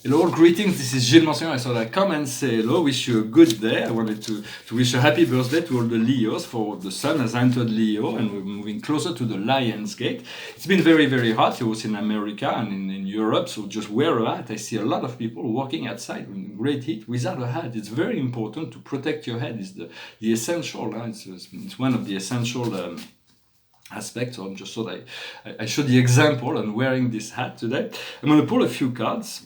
Hello, greetings. This is Gillesmansillon. I thought I'd come and say hello, wish you a good day. I wanted to wish a happy birthday to all the Leos, for the sun has entered Leo and we're moving closer to the Lion's Gate. It's been very, very hot. It was in America and in Europe, so just wear a hat. I see a lot of people walking outside in great heat without a hat. It's very important to protect your head. It's the essential. It's one of the essential aspects. So I'm just thought I show the example on wearing this hat today. I'm going to pull a few cards.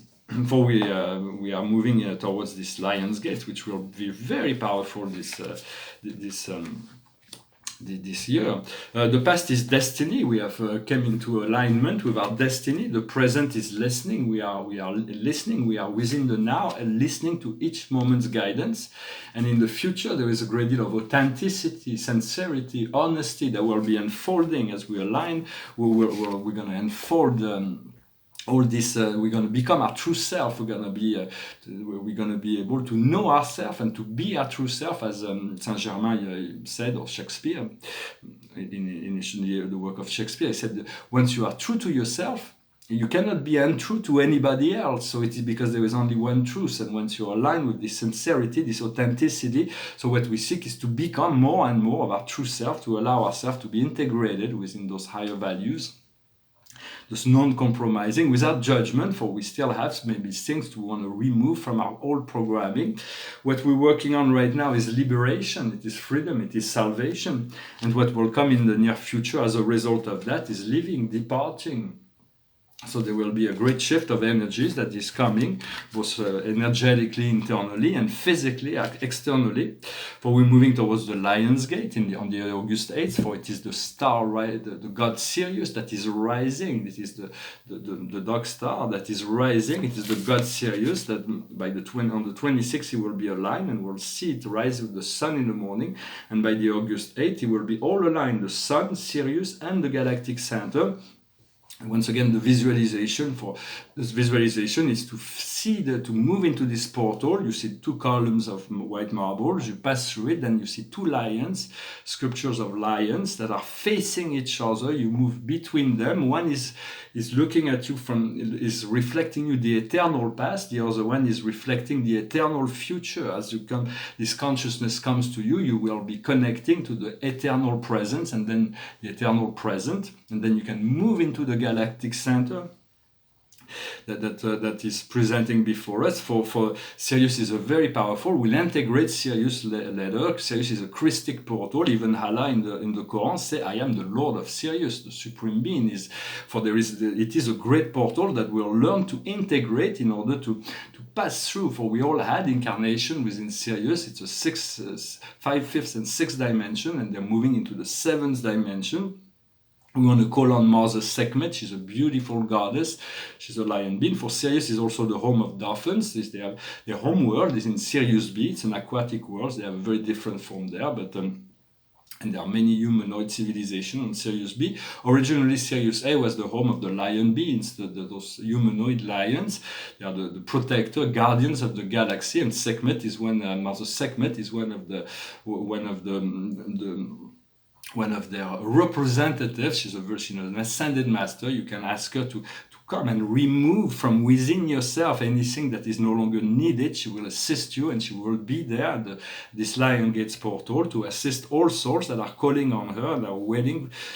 For we are moving towards this Lion's Gate, which will be very powerful this year. The past is destiny. We have came into alignment with our destiny. The present is listening. We are listening. We are within the now and listening to each moment's guidance. And in the future, there is a great deal of authenticity, sincerity, honesty that will be unfolding as we align. We're going to unfold. All this, we're going to become our true self. We're going to be able to know ourselves and to be our true self, as Saint-Germain said, or Shakespeare, in the work of Shakespeare. He said, once you are true to yourself, you cannot be untrue to anybody else. So it is because there is only one truth. And once you're aligned with this sincerity, this authenticity, so what we seek is to become more and more of our true self, to allow ourselves to be integrated within those higher values. Just non-compromising, without judgment, for we still have maybe things to want to remove from our old programming. What we're working on right now is liberation, it is freedom, it is salvation. And what will come in the near future as a result of that is leaving, departing. So there will be a great shift of energies that is coming, both energetically, internally, and physically, externally. For we're moving towards the Lion's Gate on the August 8th, for it is the star, the god Sirius that is rising. This is the dog star that is rising. It is the god Sirius that on the 26th he will be aligned, and we'll see it rise with the sun in the morning. And by the August 8th, he will be all aligned, the sun, Sirius, and the galactic center. And once again, the visualization for this visualization is to see to move into this portal. You see two columns of white marbles. You pass through it, then you see two lions, sculptures of lions that are facing each other. You move between them. One is looking at you is reflecting you the eternal past. The other one is reflecting the eternal future. As this consciousness comes to you, you will be connecting to the eternal presence and then the eternal present, and then you can move into the galactic center that is presenting before us. For Sirius is a very powerful. We'll integrate Sirius later. Sirius is a Christic portal. Even Allah in the Quran say, "I am the Lord of Sirius." The Supreme Being is. It is a great portal that we'll learn to integrate in order to pass through. For we all had incarnation within Sirius. It's a 5th, 5th, and 6th dimension, and they're moving into the 7th dimension. We want to call on Mother Sekhmet. She's a beautiful goddess. She's a lion being. For Sirius is also the home of dolphins. Their home world is in Sirius B. It's an aquatic world. They have a very different form there, but and there are many humanoid civilizations on Sirius B. Originally, Sirius A was the home of the lion beings, those humanoid lions. They are the protector, guardians of the galaxy. And Sekhmet is Mother Sekhmet is one of their representatives. She's an ascended master. You can ask her to come and remove from within yourself anything that is no longer needed. She will assist you, and she will be there at this Lion Gates portal to assist all souls that are calling on her,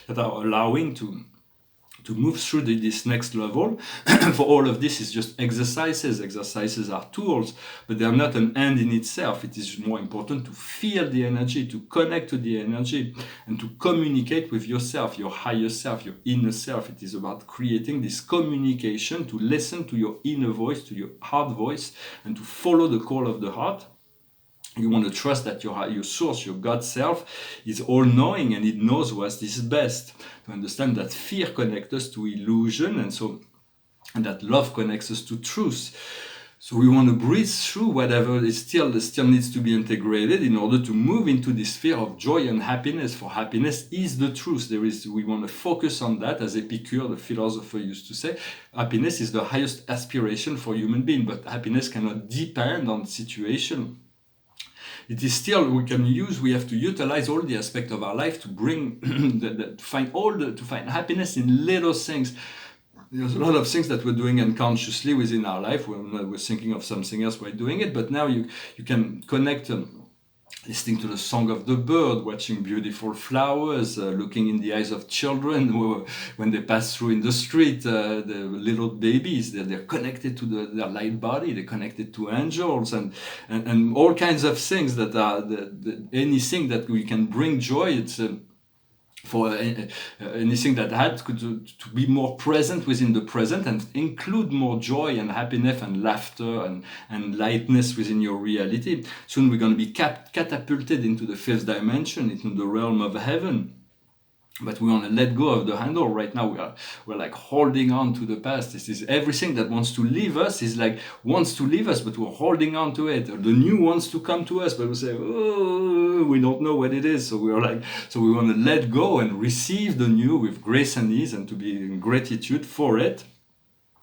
that are allowing to move through this next level. For all of this is just exercises. Exercises are tools, but they are not an end in itself. It is more important to feel the energy, to connect to the energy, and to communicate with yourself, your higher self, your inner self. It is about creating this communication, to listen to your inner voice, to your heart voice, and to follow the call of the heart. You want to trust that your source, your God self, is all-knowing, and it knows what is best. To understand that fear connects us to illusion, and that love connects us to truth. So we want to breathe through whatever is still needs to be integrated in order to move into this sphere of joy and happiness. For happiness is the truth. We want to focus on that, as Epicure, the philosopher, used to say. Happiness is the highest aspiration for human being, but happiness cannot depend on situation. It is still, we have to utilize all the aspects of our life to bring, to find happiness in little things. there's a lot of things that we're doing unconsciously within our life. We're thinking of something else while doing it, but now you can connect listening to the song of the bird, watching beautiful flowers, looking in the eyes of children when they pass through in the street, the little babies, they're connected to their light body, they're connected to angels, and all kinds of things that are anything that we can bring joy. It's for anything that had to be more present within the present and include more joy and happiness and laughter and lightness within your reality. Soon we're going to be catapulted into the fifth dimension, into the realm of heaven. But we want to let go of the handle. Right now we're like holding on to the past. This is everything that wants to leave us is like wants to leave us, but we're holding on to it. Or the new wants to come to us, but we say, oh, we don't know what it is. So we want to let go and receive the new with grace and ease, and to be in gratitude for it.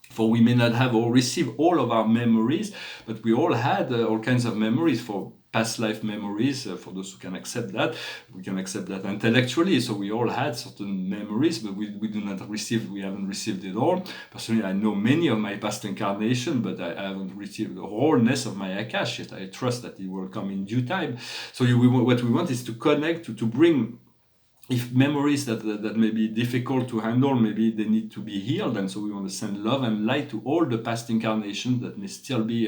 For we may not have or receive all of our memories, but we all had all kinds of memories for past life memories, for those who can accept that. We can accept that intellectually, so we all had certain memories, but we haven't received it all. Personally, I know many of my past incarnation, but I haven't received the wholeness of my Akash yet. I trust that it will come in due time. So what we want is to connect, to bring, if memories that may be difficult to handle, maybe they need to be healed, and so we want to send love and light to all the past incarnations that may still be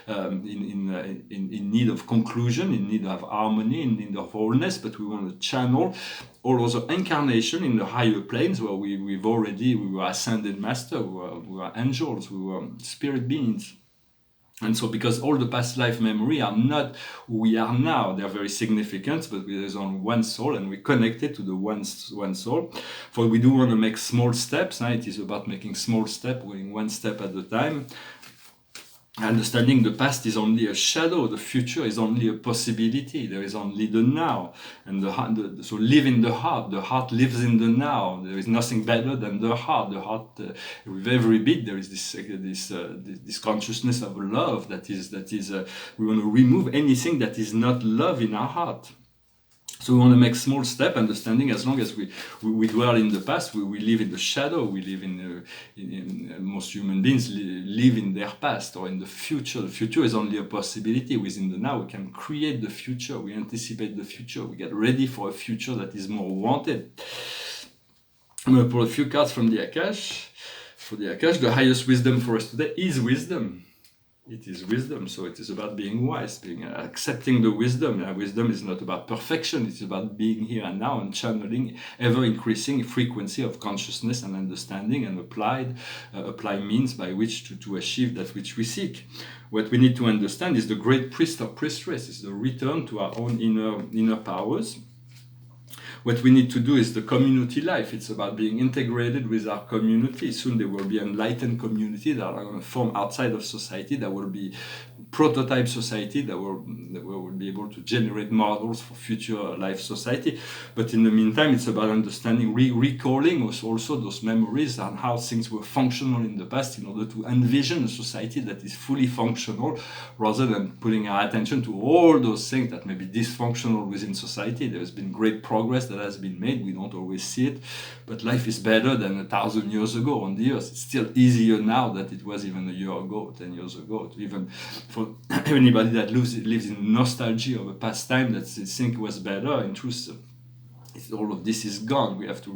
in need of conclusion, in need of harmony, in need of wholeness. But we want to channel all other incarnation in the higher planes where we were ascended master, we were angels, we were spirit beings. And so, because all the past life memory are not who we are now, they are very significant, but there's only one soul, and we're connected to the one soul. For we do want to make small steps. It is about making small steps, going one step at a time. Understanding the past is only a shadow, the future is only a possibility. There is only the now, and so live in the heart. The heart lives in the now. There is nothing better than the heart. The heart, with every beat, there is this consciousness of love. That is. We want to remove anything that is not love in our heart. So we want to make small step, understanding as long as we dwell in the past, we live in the shadow, we live in most human beings live in their past or in the future. The future is only a possibility. Within the now, we can create the future, we anticipate the future, we get ready for a future that is more wanted. I'm going to pull a few cards from the Akash. For the Akash, the highest wisdom for us today is wisdom. It is wisdom, so it is about being wise, accepting the wisdom. Wisdom is not about perfection, it's about being here and now and channeling ever-increasing frequency of consciousness and understanding, and apply means by which to achieve that which we seek. What we need to understand is the great priest or priestess, is the return to our own inner powers. What we need to do is the community life. It's about being integrated with our community. Soon there will be enlightened community that are going to form outside of society, that will be prototype society, that will be able to generate models for future life society. But in the meantime, it's about understanding, recalling also those memories and how things were functional in the past, in order to envision a society that is fully functional, rather than putting our attention to all those things that may be dysfunctional within society. There has been great progress that has been made. We don't always see it, but life is better than 1,000 years ago on the earth. It's still easier now than it was even a year ago, 10 years ago. Even for anybody that lives in nostalgia of a past time that they think was better, in truth, all of this is gone. We have to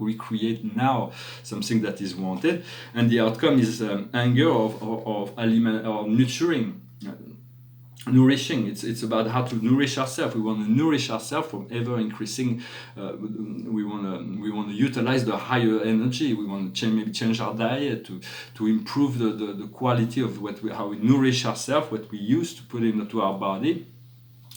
recreate now something that is wanted, and the outcome is anger of aliment or nurturing. Nourishing. It's about how to nourish ourselves. We want to nourish ourselves from ever increasing. We want to utilize the higher energy. We want to maybe change our diet to improve the quality of how we nourish ourselves, what we use to put into our body,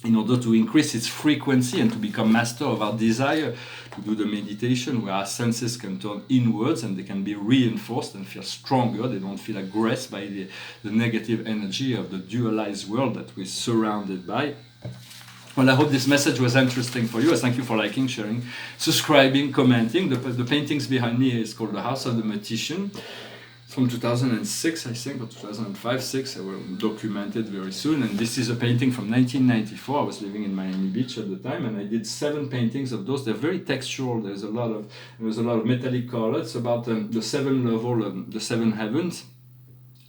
in order to increase its frequency and to become master of our desire, to do the meditation where our senses can turn inwards and they can be reinforced and feel stronger. They don't feel aggressed by the negative energy of the dualized world that we're surrounded by. Well, I hope this message was interesting for you. I thank you for liking, sharing, subscribing, commenting. The paintings behind me is called The House of the Magician. from 2006, I think, or 2005, 6. I will document it very soon. And this is a painting from 1994. I was living in Miami Beach at the time, and I did 7 paintings of those. They're very textural. There's a lot of metallic color. It's about the 7 level, the 7 heavens.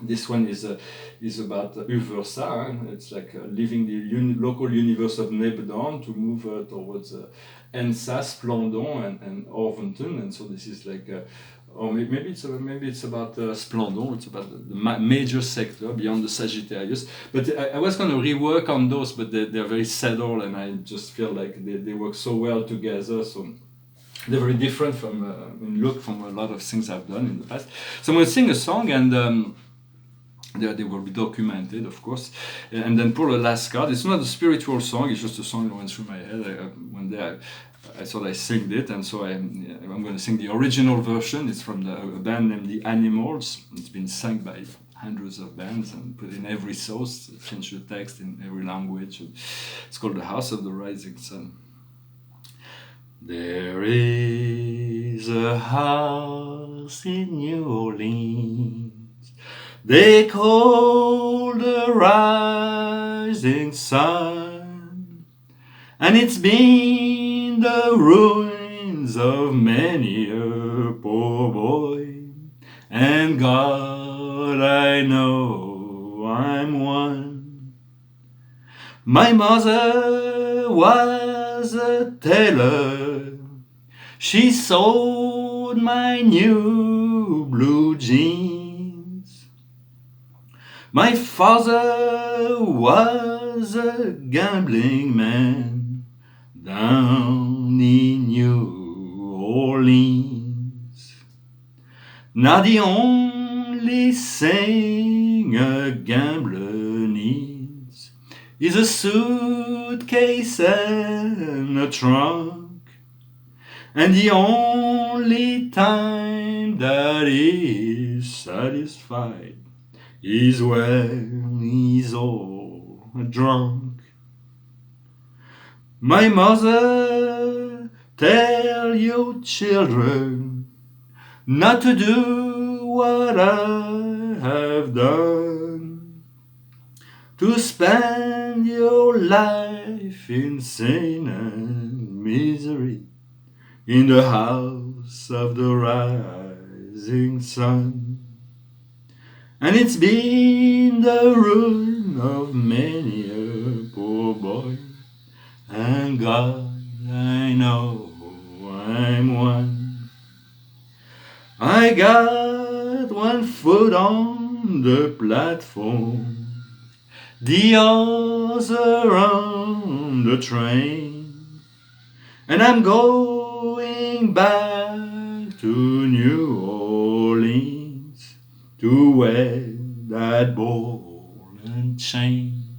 This one is about Uversa. It's like leaving the local universe of Nebdon to move towards Ensa, Splendon, and Orventon. And so this is like, or maybe it's about Splendon. It's about the major sector beyond the Sagittarius. But I was going to rework on those, but they're very subtle, and I just feel like they work so well together. So they're very different from in look from a lot of things I've done in the past. So I'm going to sing a song, and they will be documented, of course. And then pour the last card. It's not a spiritual song, it's just a song that went through my head. One day I thought I sang it, and so I'm going to sing the original version. It's from a band named The Animals. It's been sung by hundreds of bands and put in every sauce, change the text in every language. It's called The House of the Rising Sun. There is a house in New Orleans they call the rising sun, and it's been the ruins of many a poor boy, and God, I know I'm one. My mother was a tailor, she sewed my new blue jeans. My father was a gambling man down in New Orleans. Now the only thing a gambler needs is a suitcase and a trunk, and the only time that he is satisfied is when he's all drunk. My mother, tell your children not to do what I have done, to spend your life in sin and misery in the house of the rising sun. And it's been the ruin of many a poor boy, and God, I know I'm one. I got one foot on the platform, the other on the train, and I'm going back to New Orleans to wear that ball and chain.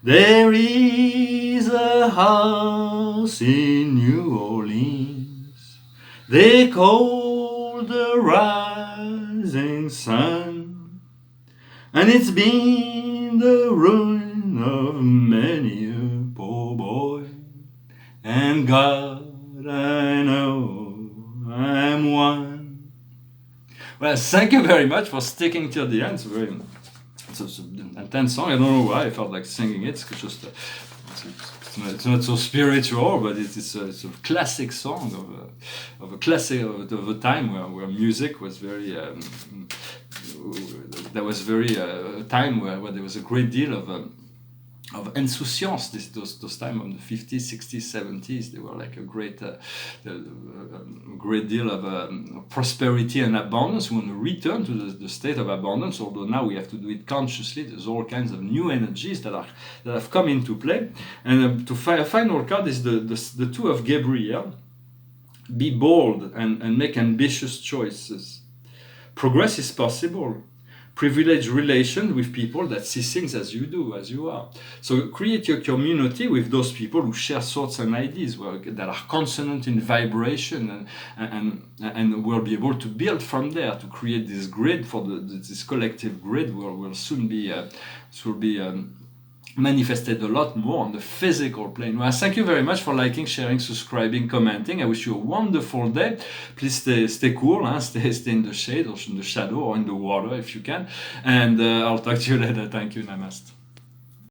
There is a house in New Orleans they call the rising sun, and it's been the ruin of many a poor boy, and God, I know I'm one. Well, thank you very much for sticking till the end. It's an intense song. I don't know why I felt like singing it. It's just it's not so spiritual, but it's a classic song of a classic of a time where music was very. There was a time where there was a great deal of insouciance. Those time of the 50s, 60s, 70s, they were like a great deal of prosperity and abundance. We want to return to the state of abundance, although now we have to do it consciously. There's all kinds of new energies that have come into play. And to final card is the two of Gabriel. Be bold and make ambitious choices. Progress is possible. Privileged relation with people that see things as you do, as you are. So create your community with those people who share thoughts and ideas that are consonant in vibration, and we'll be able to build from there to create this grid for this collective grid will soon be manifested a lot more on the physical plane. Well, thank you very much for liking, sharing, subscribing, commenting. I wish you a wonderful day. Please stay cool, huh? Stay in the shade or in the shadow or in the water if you can. And I'll talk to you later. Thank you. Namaste.